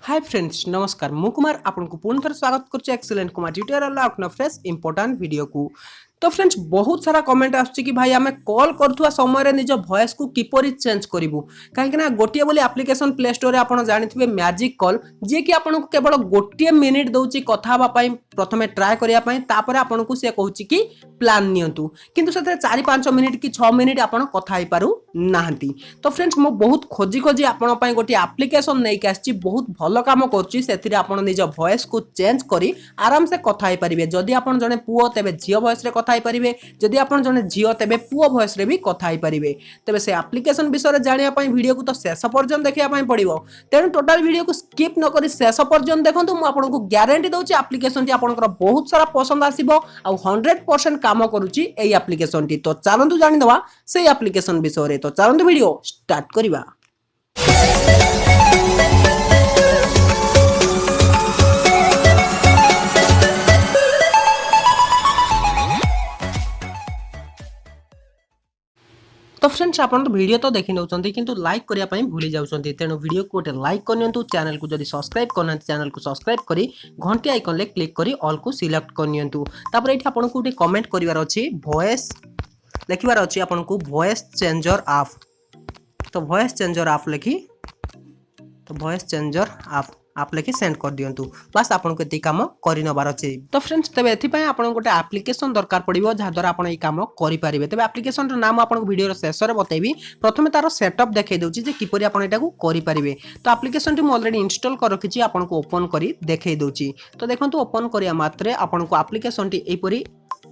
Hi friends नमस्कार मु कुमार आपको पुणी थे स्वागत कर excellent Kumar tutorial fresh important video को। तो फ्रेंड्स बहुत सारा कमेंट आसुची कि भाई आमे कॉल करथुआ समय निज वॉइस को किपरि चेंज करिवु काहे ना गोटिए बोली एप्लिकेशन प्ले स्टोर रे आपण जानिथिबे मैजिक कॉल जे कि आपन को केवल गोटिए मिनिट दउची कथा हबा पई प्रथमे ट्राई करिया पई तापर आपन को से कहूची कि प्लान नियंतु किंतु सेते 4-5 मिनिट कि 6 मिनिट आपन कथा ही पारु नाहंती। तो फ्रेंड्स मो बहुत खोजी खोजी आपन पई गोटी एप्लिकेशन नै के आछि बहुत भलो काम करछि सेथिरे आपन निज वॉइस को चेंज करी आराम से कथा ही परिबे। जदि आपन जने पुओ तेबे जियो वॉइस रे कथा ही परिबे, जदि आपन जने जियो तेबे पुओ वॉइस रे भी कथा ही परिबे। तेबे से एप्लिकेशन विषय रे जानिया पई वीडियो को तो शेष पर्यंत देखिया पई पड़िबो तेनु टोटल वीडियो को स्किप न करी शेष पर्यंत देखंतु मु आपन को गारंटी दउछि एप्लिकेशन टी आपन बहुत सारा पसंद आसीबो आ 100% काम करूची एई एप्लिकेशन टी। तो चलंतु जानि दवा से एप्लिकेशन विषय रे। तो चलंतु वीडियो स्टार्ट करिबा। तो फ्रेंड्स आपन तो वीडियो तो देखि नउचंती किंतु लाइक करिया पई भूली जाउचंती तेनु वीडियो को गोटे लाइक करनियंतु चैनल को जदी सब्सक्राइब करनंती चैनल को सब्सक्राइब करी घंटी आइकन ले क्लिक करी ऑल को सिलेक्ट करनियंतु। तापर एठी आपन को गोटे कमेंट करिवार अछि वॉइस लिखिवार अछि आपन को वॉइस चेंजर ऐप। तो वॉइस चेंजर ऐप लिखी तो वॉइस चेंजर आप लिखि सेंड कर दियंतु बस आपन को एति काम करि नबार अछि। तो फ्रेंड्स तबे एथि पय आपन गोटे एप्लिकेशन दरकार पड़िबो जहा द्वारा आपन ए काम करि परिबे। तबे एप्लिकेशन रो नाम आपन वीडियो रो शेष रे बतेबी। प्रथमे तारो सेटअप देखै दोछि जे किपरि आपन एटा को करि परिबे। तो एप्लिकेशन टी म ऑलरेडी इंस्टॉल कर रखिछि आपन को ओपन करी देखै दोछि। तो देखंतु ओपन करिया मात्रे आपन को एप्लिकेशन टी एपरि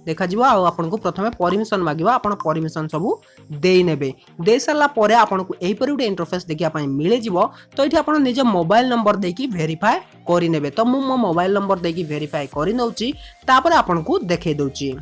देखा जिवो आ आपन को प्रथमे परमिशन मागिबो आपन परमिशन सबु देई नेबे दे सरला परे आपन को एही परि उडे इंटरफेस देखिया पई मिले जिवो। तो एठी आपन निज मोबाइल नंबर देकी वेरीफाई करि नेबे। तो मु मो मोबाइल नंबर देकी वेरीफाई करि नउची तापर आपन को देखै दोची।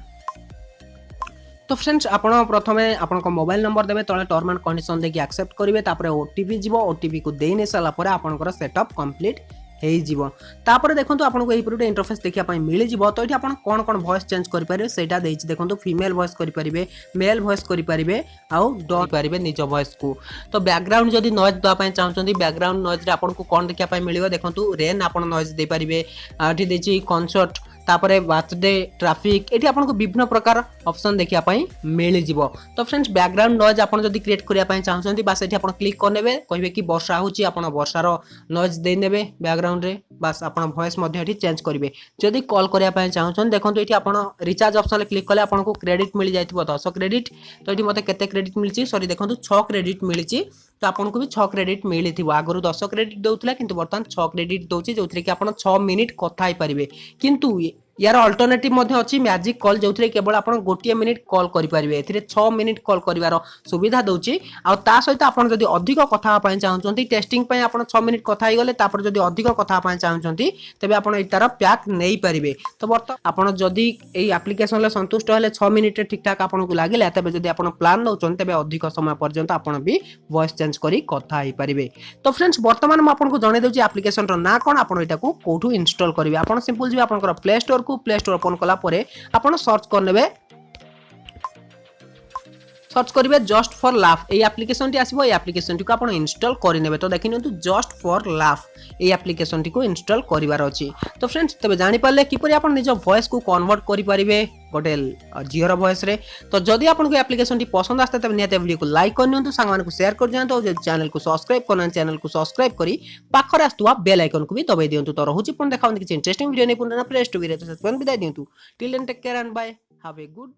तो फ्रेंड्स आपन प्रथमे आपन को मोबाइल नंबर देबे तळे टर्म एंड कंडीशन देकी एक्सेप्ट करिवे तापर ओटीपी जिवो ओटीपी को देई ने सरला परे आपन को सेटअप कंप्लीट हेई जीवो। तापर देखंतु आपन को एही परि इंटरफेस देखिया पई मिले जीवो। तो एठी आपन कोन कोन वॉइस चेंज करि परिबे सेटा देइछि देखंतु फीमेल वॉइस करि परिबे मेल वॉइस करि परिबे आउ डॉट परिबे निज वॉइस को। तो बैकग्राउंड जदी नॉइज दवा पई चाहउछंती बैकग्राउंड नॉइज रे आपन को कोन देखिया पई मिलिबो देखंतु रेन आपन नॉइज दे परिबे आठी देछि कॉन्सर्ट तापरे बर्थडे ट्रैफिक एठी आपन को विभिन्न प्रकार ऑप्शन देखिया पई मिलि जिवो। तो फ्रेंड्स बैकग्राउंड नॉइज आपन जदी क्रिएट करिया पई चाहउछंती बस एठी आपन क्लिक करनेबे कहिबे कि वर्षा होची आपन वर्षार नॉइज दे नेबे बैकग्राउंड रे बस आपन वॉइस मध्ये एठी चेंज करिवे। जदी कॉल करिया पई चाहउछन देखंतु एठी आपन रिचार्ज ऑप्शन ले क्लिक कले आपन को क्रेडिट मिल जायतिबो 10 क्रेडिट। तो एठी मते केते क्रेडिट मिलची सॉरी देखंतु 6 क्रेडिट मिलची। तो आपन को भी 6 क्रेडिट मिलिथिबो आगरु 10 क्रेडिट दउतला किंतु वर्तमान 6 क्रेडिट दउची जोथरे कि आपन 6 मिनिट कथा ही परिबे। किंतु यार अल्टरनेटिव मध्ये अछि मैजिक कॉल जोथरे केवल आपन गोटिए मिनिट कॉल करि परिबे। एथिरे 6 मिनिट कॉल करिवार सुविधा दउची आ ता सहित आपन जदी अधिक कथा पय चाहउचंती टेस्टिंग पय आपन 6 मिनिट कथा ही गले तापर जदी अधिक कथा पय चाहउचंती तबे आपन एतार पैक नेई परिबे। तो वर्त आपन जदी एई एप्लिकेशन ले संतुष्ट हले 6 मिनिट ठीक ठाक आपन को लागिला तबे जदी आपन प्लान नउचन तबे अधिक समय पर्यंत आपन भी वॉइस चेंज करी कथा ही परिबे। तो फ्रेंड्स वर्तमान म आपन को जणे देउची एप्लिकेशन रो ना कोन आपन एटा को कोठू इंस्टॉल करिवे। आपन सिंपल जी आपन प्ले स्टोर को प्ले स्टोर ओपन कला परे आपन सर्च करनेबे सर्च करिवे जस्ट फॉर लाफ ए एप्लिकेशन टी आसीबो। ए एप्लिकेशन टी को आपन इंस्टॉल करि नेबे। तो देखिनतु जस्ट फॉर लाफ ए एप्लिकेशन टी को इंस्टॉल करिवार अछि। तो फ्रेंड्स तबे जानि पाले किपरि आपन निज वॉइस को कन्वर्ट करि परिबे गोटे जियो रो वॉइस रे। तो जदि आपन को एप्लिकेशन टी पसंद आस्ते तबे नियते वीडियो को लाइक करनियंतु संग मान को शेयर कर दियंतु और चैनल को सब्सक्राइब करन चैनल को सब्सक्राइब करी पाखरे आस्तुवा बेल आइकन को भी दबाई दियंतु। तो रहूची पुन देखाउन किछ इंटरेस्टिंग वीडियो नै पुनना प्ले स्टोर रे तो सब्सक्राइब विदाय दियंतु। Till then take care and bye have a good